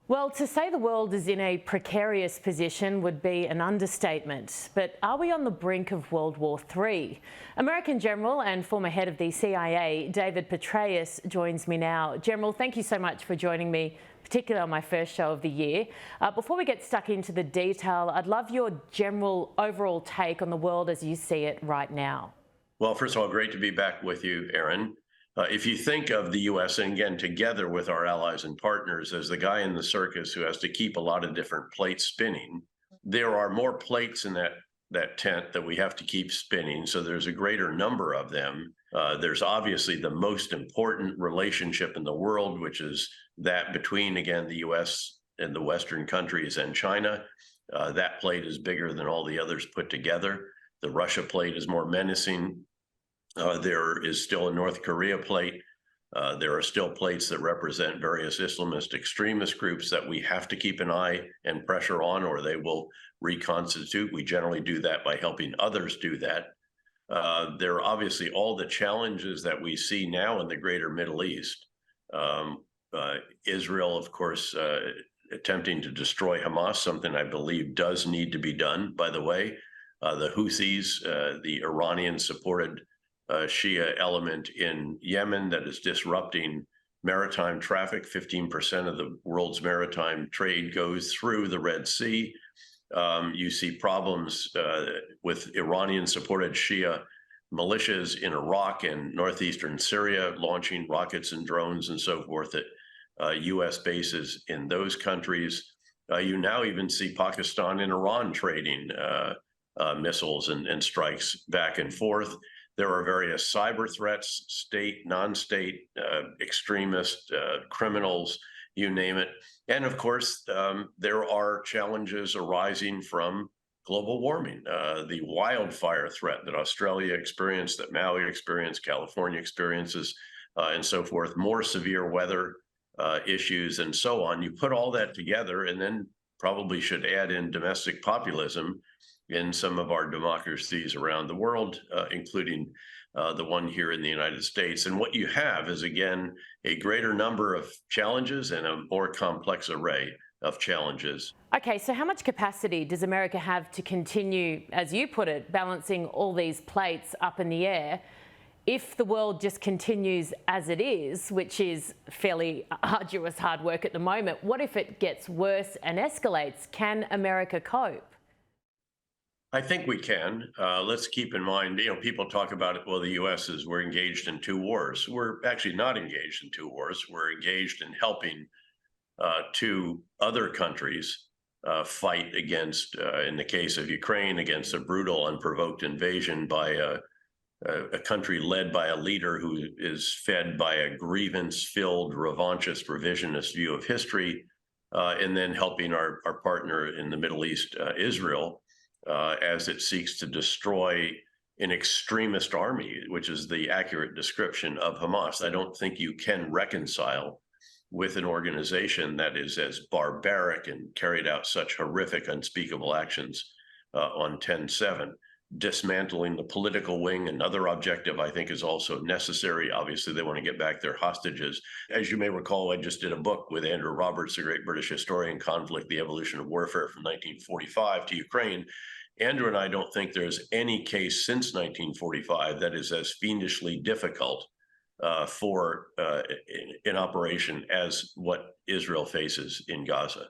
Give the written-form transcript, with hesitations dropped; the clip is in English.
Well, to say the world is in a precarious position would be an understatement. But are we on the brink of World War III? American General and former head of the CIA, David Petraeus, joins me now. General, thank you so much for joining me, particularly on my first show of the year. Before we get stuck into the detail, I'd love your general overall take on the world as you see it right now. Well, first of all, great to be back with you, Erin. If you think of the U.S., and again, together with our allies and partners, as the guy in the circus who has to keep a lot of different plates spinning, there are more plates in that tent that we have to keep spinning. So there's a greater number of them. There's obviously the most important relationship in the world, which is that between, again, the U.S. and the Western countries and China. That plate is bigger than all the others put together. The Russia plate is more menacing. There is still a North Korea plate. There are still plates that represent various Islamist extremist groups that we have to keep an eye and pressure on, or they will reconstitute. We generally do that by helping others do that. There are obviously all the challenges that we see now in the greater Middle East. Israel, of course, attempting to destroy Hamas, something I believe does need to be done, by the way. The Houthis, the Iranian-supported Shia element in Yemen that is disrupting maritime traffic. 15% of the world's maritime trade goes through the Red Sea. You see problems with Iranian-supported Shia militias in Iraq and northeastern Syria launching rockets and drones and so forth at U.S. bases in those countries. You now even see Pakistan and Iran trading missiles and strikes back and forth. There are various cyber threats, state, non-state, extremist, criminals, you name it. And of course, there are challenges arising from global warming. The wildfire threat that Australia experienced, that Maui experienced, California experiences, and so forth, more severe weather issues and so on. You put all that together and then probably should add in domestic populism in some of our democracies around the world, including the one here in the United States. And what you have is, again, a greater number of challenges and a more complex array of challenges. Okay, so how much capacity does America have to continue, as you put it, balancing all these plates up in the air? If the world just continues as it is, which is fairly arduous, hard work at the moment, what if it gets worse and escalates? Can America cope? I think we can. Let's keep in mind, people talk about it. Well, the U.S. we're engaged in two wars. We're actually not engaged in two wars. We're engaged in helping two other countries fight against, in the case of Ukraine, against a brutal, unprovoked invasion by a country led by a leader who is fed by a grievance-filled, revanchist, revisionist view of history, and then helping our partner in the Middle East, Israel, as it seeks to destroy an extremist army, which is the accurate description of Hamas. I don't think you can reconcile with an organization that is as barbaric and carried out such horrific, unspeakable actions on 10/7. Dismantling the political wing, another objective I think is also necessary. Obviously, they want to get back their hostages. As you may recall, I just did a book with Andrew Roberts, a great British historian, Conflict, the Evolution of Warfare from 1945 to Ukraine. Andrew and I don't think there's any case since 1945 that is as fiendishly difficult for an operation as what Israel faces in Gaza.